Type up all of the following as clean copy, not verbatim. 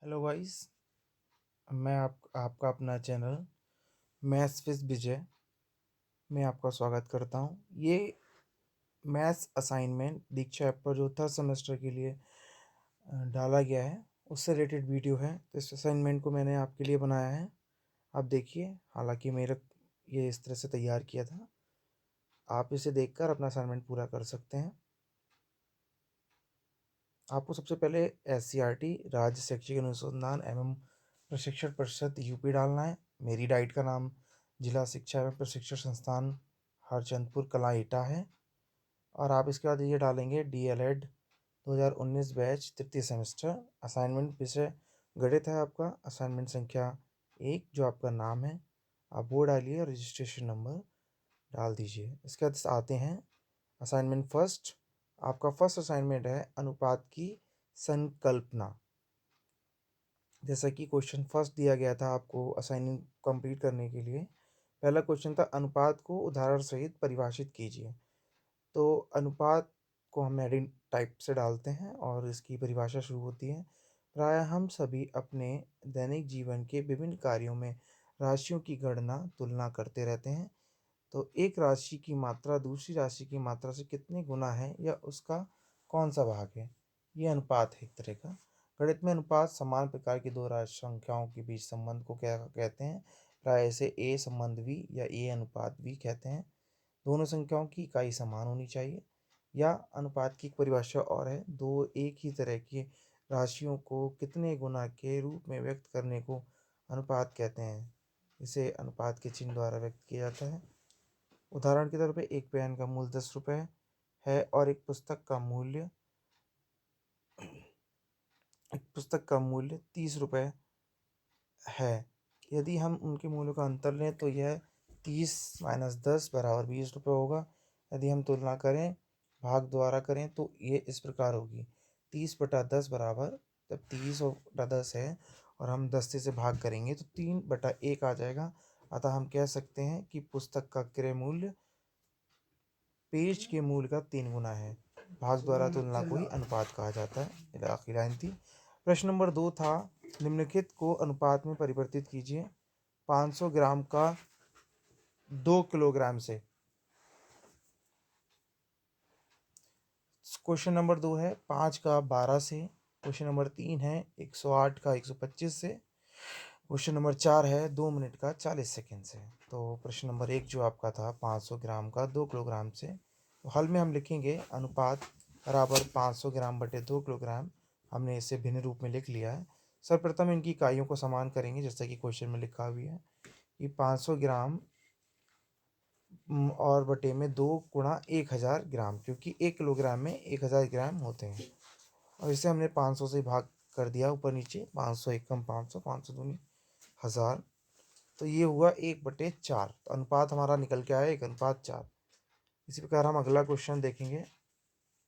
Hello guys. मैं आपका अपना चैनल मैथ्स विद विजय में आपका स्वागत करता हूं। ये मैथ्स असाइनमेंट दीक्षा ऐप पर जो थर्ड सेमेस्टर के लिए डाला गया है उससे रिलेटेड वीडियो है। तो इस असाइनमेंट को मैंने आपके लिए बनाया है, आप देखिए। हालांकि मेरा ये इस तरह से तैयार किया था, आप इसे देखकर अपना असाइनमेंट पूरा कर सकते हैं। आपको सबसे पहले SCRT राज्य शैक्षिक अनुसंधान एवं प्रशिक्षण परिषद यूपी डालना है। मेरी डाइट का नाम जिला शिक्षा एवं प्रशिक्षण संस्थान हरचंदपुर कला एटा है। और आप इसके बाद ये डालेंगे DLED 2019 बैच तृतीय सेमेस्टर। असाइनमेंट विषय गणित है आपका। असाइनमेंट संख्या 1 जो आपका नाम है आप वो डालिए और रजिस्ट्रेशन नंबर डाल दीजिए। इसके बाद आते हैं असाइनमेंट फर्स्ट। आपका फर्स्ट असाइनमेंट है अनुपात की संकल्पना। जैसा कि क्वेश्चन फर्स्ट दिया गया था आपको असाइनमेंट कंप्लीट करने के लिए, पहला क्वेश्चन था अनुपात को उदाहरण सहित परिभाषित कीजिए। तो अनुपात को हम एडिंग टाइप से डालते हैं और इसकी परिभाषा शुरू होती है। प्रायः हम सभी अपने दैनिक जीवन के विभिन्न कार्यों में राशियों की गणना तुलना करते रहते हैं। तो एक राशि की मात्रा दूसरी राशि की मात्रा से कितने गुना है या उसका कौन सा भाग है, ये अनुपात है एक तरह का। गणित में अनुपात समान प्रकार की दो राशि संख्याओं के बीच संबंध को क्या कहते हैं? प्राय इसे ए संबंध भी या ए अनुपात भी कहते हैं। दोनों संख्याओं की इकाई समान होनी चाहिए। या अनुपात की एक परिभाषा और है, दो एक ही तरह की राशियों को कितने गुना के रूप में व्यक्त करने को अनुपात कहते हैं। इसे अनुपात के चिन्ह द्वारा व्यक्त किया जाता है। उदाहरण के तौर पे एक पेन का मूल्य 10 रुपये है और एक पुस्तक का मूल्य 30 रुपये है। यदि हम उनके मूल्यों का अंतर लें तो यह 30 माइनस 10 बराबर 20 रुपये होगा। यदि हम तुलना करें भाग द्वारा करें तो ये इस प्रकार होगी, 30/10 बराबर, जब 30/10 है और हम 10 से भाग करेंगे तो 3/1 आ जाएगा। अतः हम कह सकते हैं कि पुस्तक का क्रय मूल्य पेज के मूल्य का 3 गुना है। भाग द्वारा तुलना को ही अनुपात कहा जाता है। आखिरी लाइन थी। प्रश्न नंबर 2 था, निम्नलिखित को अनुपात में परिवर्तित कीजिए। 500 ग्राम का 2 किलोग्राम से। क्वेश्चन नंबर 2 है 5 का 12 से। क्वेश्चन नंबर 3 है 108 का 125 से। क्वेश्चन नंबर 4 है 2 मिनट का 40 सेकेंड से। तो प्रश्न नंबर 1 जो आपका था 500 ग्राम का 2 किलोग्राम से, तो हल में हम लिखेंगे अनुपात बराबर 500 ग्राम बटे 2 किलोग्राम। हमने इसे भिन्न रूप में लिख लिया है। सर्वप्रथम इनकी इकाइयों को समान करेंगे जैसा कि क्वेश्चन में लिखा हुआ है कि 500 ग्राम और बटे में 2 गुणा 1000 ग्राम, क्योंकि 1 किलोग्राम में 1000 ग्राम होते हैं। और इसे हमने 500 से भाग कर दिया ऊपर नीचे, 500 एकम 500, 500 दूनी 1000। तो ये हुआ 1/4। तो अनुपात हमारा निकल के आया 1:4। इसी प्रकार हम अगला क्वेश्चन देखेंगे।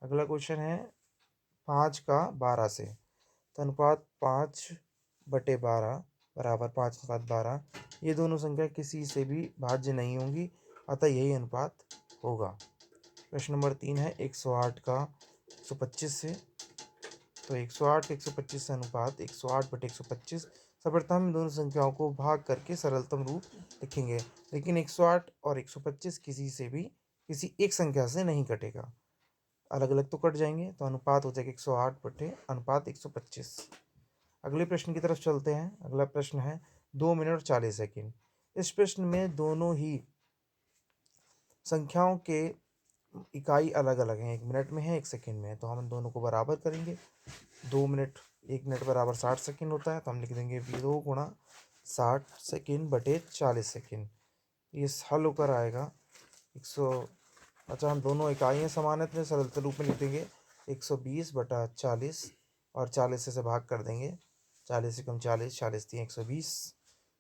अगला क्वेश्चन है 5 का 12 से। तो अनुपात 5/12 बराबर 5:12। ये दोनों संख्या किसी से भी भाज्य नहीं होंगी, अतः यही अनुपात होगा। प्रश्न नंबर 3 है 108 का 125 से। तो 108 का 125 से अनुपात 108/125। सर्वप्रथम हम दोनों संख्याओं को भाग करके सरलतम रूप लिखेंगे, लेकिन 108 और 125 किसी से भी किसी एक संख्या से नहीं कटेगा, अलग अलग तो कट जाएंगे। तो अनुपात हो जाएगा 108 बटे अनुपात 125। अगले प्रश्न की तरफ चलते हैं। अगला प्रश्न है 2 मिनट और 40 सेकेंड। इस प्रश्न में दोनों ही संख्याओं के इकाई अलग अलग हैं, 1 मिनट में है 1 सेकेंड में है। तो हम दोनों को बराबर करेंगे। 2 मिनट 1 मिनट बराबर 60 सेकेंड होता है, तो हम लिख देंगे 2 गुणा 60 सेकेंड बटे 40 सेकेंड। ये हल होकर आएगा 100। अच्छा, हम दोनों इकाइयाँ समान है तो सरल रूप में लिख देंगे 120/40 और 40 से भाग कर देंगे। 40 एकम 40, 40 3 120,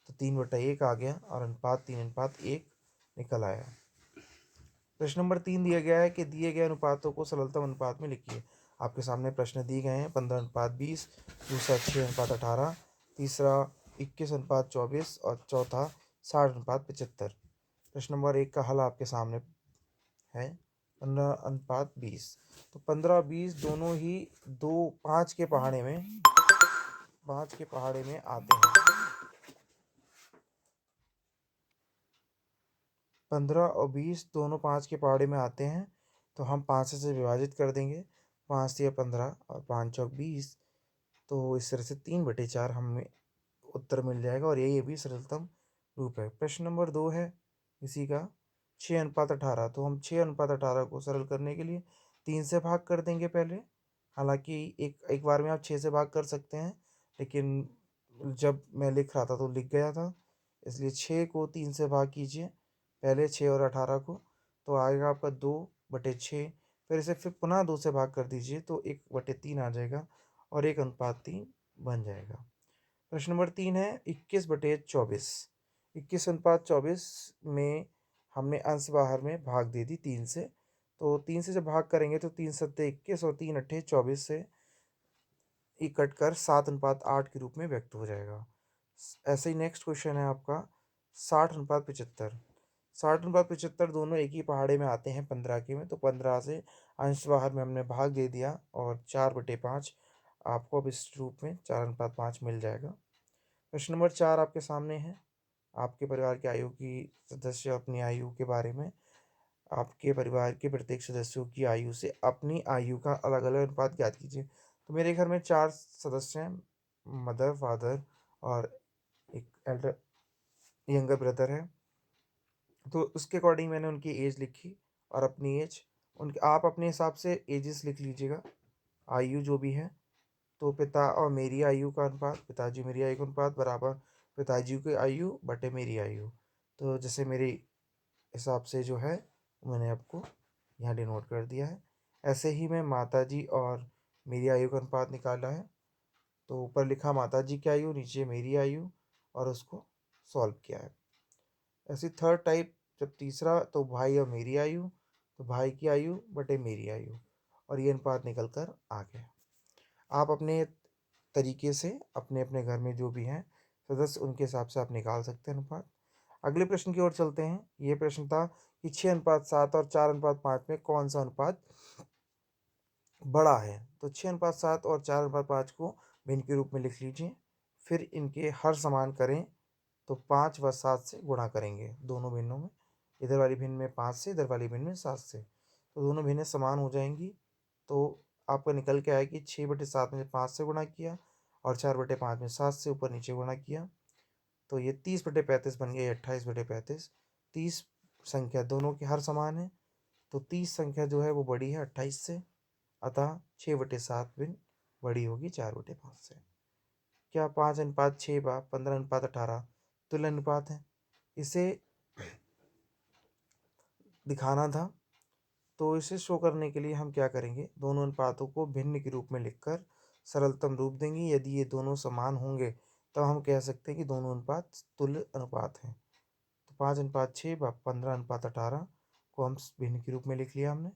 तो 3/1 आ गया और अनुपात 3:1 निकल आया। प्रश्न नंबर 3 दिया गया है कि दिए गए अनुपातों को सरलतम अनुपात में लिखिए। आपके सामने प्रश्न दिए गए हैं 15:20, दूसरा 6:18, तीसरा 21:24 और चौथा 60:75। प्रश्न नंबर 1 का हल आपके सामने है 15:20। तो 15 20 दोनों ही 2 5 के पहाड़े में 5 के पहाड़े में आते हैं। 15 और 20 दोनों 5 के पहाड़े में आते हैं, तो हम 5 से विभाजित कर देंगे। 5 या 15 और 5 चौक 20, तो इस तरह से 3/4 हमें उत्तर मिल जाएगा और यही भी सरलतम रूप है। प्रश्न नंबर 2 है इसी का, 6:18। तो हम 6:18 को सरल करने के लिए 3 से भाग कर देंगे पहले। हालांकि एक एक बार में आप 6 से भाग कर सकते हैं, लेकिन जब मैं लिख रहा था तो लिख गया था, इसलिए 6 को 3 से भाग कीजिए पहले, 6 और 18 को, तो आएगा आपका 2/6। फिर इसे फिर पुनः 2 से भाग कर दीजिए तो 1/3 आ जाएगा और 1:3 बन जाएगा। प्रश्न नंबर 3 है 21/24। 21:24 में हमने अंश बाहर में भाग दे दी 3 से, तो 3 से जब भाग करेंगे तो 3×7=21 और 3×8=24 से ये कटकर 7:8 के रूप में व्यक्त हो जाएगा। ऐसे ही नेक्स्ट क्वेश्चन है आपका 60:75। 60:75 दोनों एक ही पहाड़े में आते हैं 15 के में, तो 15 से अंश बाहर में हमने भाग दे दिया और 4/5 आपको अब इस रूप में 4:5 मिल जाएगा। प्रश्न नंबर 4 आपके सामने है, आपके परिवार की आयु की सदस्य अपनी आयु के बारे में, आपके परिवार के प्रत्येक सदस्यों की आयु से अपनी आयु का अलग अलग अनुपात ज्ञात कीजिए। तो मेरे घर में 4 सदस्य हैं, मदर, फादर और एक एल्डर यंगर ब्रदर है। तो उसके अकॉर्डिंग मैंने उनकी एज लिखी और अपनी एज, उनके आप अपने हिसाब से एजेस लिख लीजिएगा, आयु जो भी है। तो पिता और मेरी आयु का अनुपात, पिताजी मेरी आयु का अनुपात बराबर पिताजी की आयु बटे मेरी आयु। तो जैसे मेरे हिसाब से जो है मैंने आपको यहाँ डिनोट कर दिया है। ऐसे ही मैं माताजी और मेरी आयु का अनुपात निकाला है, तो ऊपर लिखा माताजी की आयु, नीचे मेरी आयु और उसको सॉल्व किया है। ऐसी थर्ड टाइप, जब तीसरा तो भाई और मेरी आयु, तो भाई की आयु बटे मेरी आयु और ये अनुपात निकल कर आ गया। आप अपने तरीके से अपने अपने घर में जो भी हैं सदस्य उनके हिसाब से आप निकाल सकते हैं अनुपात। अगले प्रश्न की ओर चलते हैं। ये प्रश्न था कि 6:7 और 4:5 में कौन सा अनुपात बड़ा है। तो 6:7 और 4:5 को भिन्न के रूप में लिख लीजिए, फिर इनके हर समान करें तो 5 व 7 से गुणा करेंगे दोनों भिन्नों में। इधर वाली भिन्न में 5 से, इधर वाली भिन्न में 7 से, तो दोनों भिन्नें समान हो जाएंगी। तो आपका निकल के आया कि 6/7 में 5 से गुणा किया और 4/5 में 7 से ऊपर नीचे गुणा किया, तो ये 30/35 बन गया, 28/35। 30 संख्या दोनों के हर समान है, तो 30 संख्या जो है वो बड़ी है 28 से, अतः 6/7 भिन्न बड़ी होगी 4/5 से। क्या 5:6 व 15:18 तुल्य अनुपात है? इसे दिखाना था, तो इसे शो करने के लिए हम क्या करेंगे, दोनों अनुपातों को भिन्न के रूप में लिखकर सरलतम रूप देंगे। यदि ये दोनों समान होंगे तब हम कह सकते हैं कि दोनों अनुपात तुल्य अनुपात हैं। तो 5:6 व 15:18 को हम भिन्न के रूप में लिख लिया हमने,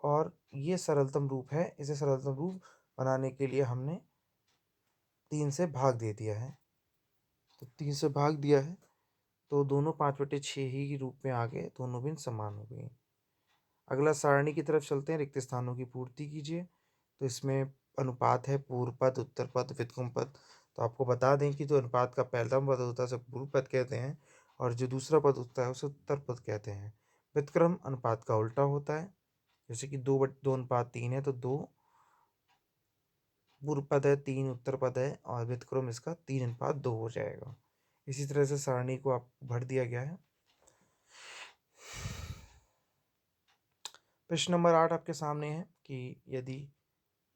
और ये सरलतम रूप है। इसे सरलतम रूप बनाने के लिए हमने 3 से भाग दे दिया है, तो 3 से भाग दिया है तो दोनों 5/6 ही रूप में आ गए, दोनों भिन्न समान हो गए। अगला सारणी की तरफ चलते हैं, रिक्त स्थानों की पूर्ति कीजिए। तो इसमें अनुपात है पूर्व पद, उत्तर पद, व्युत्क्रम पद। तो आपको बता दें कि जो अनुपात का पहला पद होता है उसे पूर्व पद कहते हैं और जो दूसरा पद होता है उसे उत्तर पद कहते हैं। व्युत्क्रम अनुपात का उल्टा होता है, जैसे कि 2:2:3 है तो 2 पूर्व पद है, 3 उत्तर पद है और व्युत्क्रम इसका 3:2 हो जाएगा। इसी तरह से सारणी को आप भर दिया गया है। प्रश्न नंबर 8 आपके सामने है कि यदि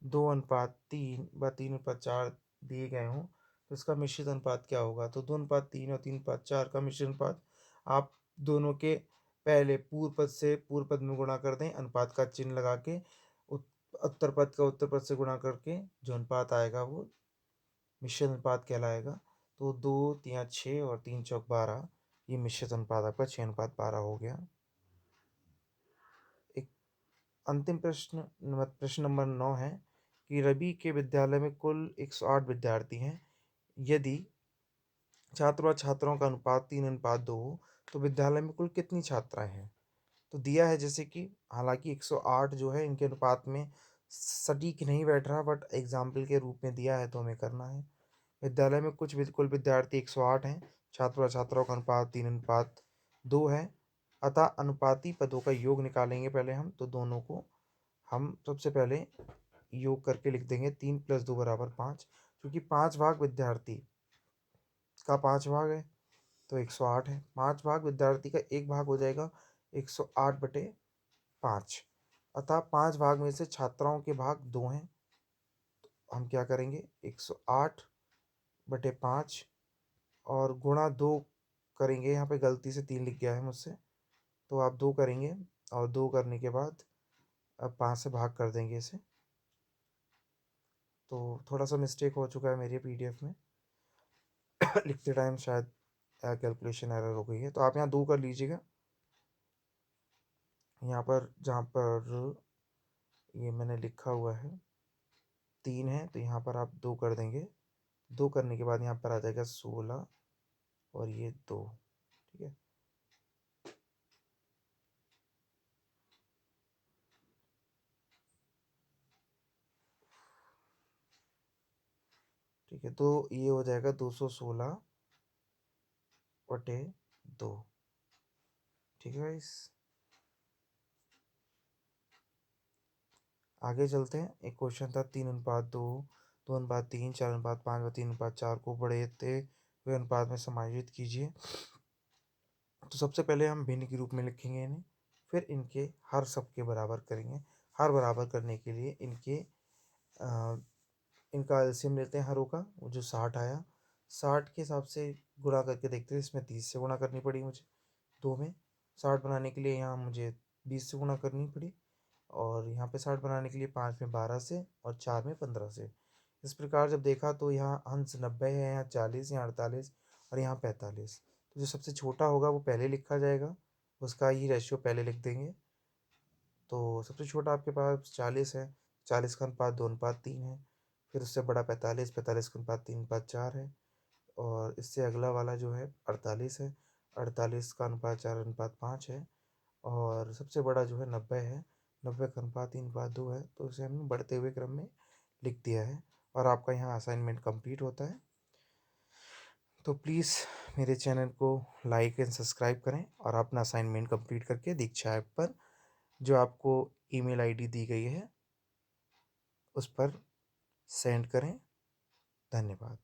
2:3 व 3:4 दिए गए हों तो इसका मिश्रित अनुपात क्या होगा। तो 2:3 और 3:4 का मिश्रित अनुपात, आप दोनों के पहले पूर्व पद से पूर्व पद में गुणा कर दें, अनुपात का चिन्ह लगा के उत्तर पद का उत्तर पद से गुणा करके जो अनुपात आएगा वो मिश्रित अनुपात कहलाएगा। तो 2×3=6 और 3×4=12, ये मिश्रित अनुपात आपका 6:12 हो गया। एक अंतिम प्रश्न नंबर 9 है कि रवि के विद्यालय में कुल 108 विद्यार्थी हैं। यदि छात्र व छात्राओं का अनुपात 3:2 हो तो विद्यालय में कुल कितनी छात्राएं हैं। तो दिया है जैसे कि, हालांकि 108 जो है इनके अनुपात में सटीक नहीं बैठ रहा, बट एग्जाम्पल के रूप में दिया है तो हमें करना है। विद्यालय में कुल विद्यार्थी 108 हैं। छात्र व छात्राओं का अनुपात 3:2 है। अतः अनुपाती पदों का योग निकालेंगे पहले हम, तो दोनों को हम सबसे पहले योग करके लिख देंगे 3 + 2 = 5, क्योंकि 5 भाग विद्यार्थी का 5 भाग है तो 108 है। 5 भाग विद्यार्थी का 1 भाग हो जाएगा 108/5। अतः 5 भाग में से छात्राओं के भाग 2 हैं। हम क्या करेंगे, 108/5 और गुणा 2 करेंगे। यहाँ पे गलती से 3 लिख गया है मुझसे, तो आप 2 करेंगे और 2 करने के बाद अब 5 से भाग कर देंगे इसे। तो थोड़ा सा मिस्टेक हो चुका है मेरी पीडीएफ में लिखते टाइम, शायद कैलकुलेशन एरर हो गई है, तो आप यहाँ 2 कर लीजिएगा। यहाँ पर जहाँ पर ये मैंने लिखा हुआ है 3 है, तो यहाँ पर आप 2 कर देंगे। 2 करने के बाद यहाँ पर आ जाएगा 16 और ये 2। ठीक है, ठीक है, तो ये हो जाएगा 216/2। ठीक है गाइस, आगे चलते हैं। एक क्वेश्चन था 3:2, 2:3, 4:5 व 3:4 को बढ़ते हुए अनुपात में समायोजित कीजिए। तो सबसे पहले हम भिन्न के रूप में लिखेंगे इन्हें, फिर इनके हर सब के बराबर करेंगे। हर बराबर करने के लिए इनका एलसीएम लेते हैं हरों का, वो जो 60 आया। 60 के हिसाब से गुणा करके देखते हैं। इसमें 30 से गुणा करनी पड़ी मुझे, 2 में 60 बनाने के लिए यहाँ मुझे 20 से गुणा करनी पड़ी, और यहाँ पे 60 बनाने के लिए 5 में 12 से और 4 में 15 से। इस प्रकार जब देखा तो यहाँ अंश 90 है, यहाँ 40, यहाँ 48 और यहाँ 45। तो जो सबसे छोटा होगा वो पहले लिखा जाएगा, उसका ही रेशियो पहले लिख देंगे। तो सबसे छोटा आपके पास 40 है, 40 का अनुपात 2:3 है। फिर उससे बड़ा 45, 45 का अनुपात 3:4 है। और इससे अगला वाला जो है 48 है, 48 का अनुपात 4:5 है। और सबसे बड़ा जो है 90 है, 90 का अनुपात 3:2 है। तो इसे हमने बढ़ते हुए क्रम में लिख दिया है, और आपका यहाँ असाइनमेंट कंप्लीट होता है। तो प्लीज़ मेरे चैनल को लाइक एंड सब्सक्राइब करें, और अपना असाइनमेंट कंप्लीट करके दीक्षा ऐप पर जो आपको ईमेल आईडी दी गई है उस पर सेंड करें। धन्यवाद।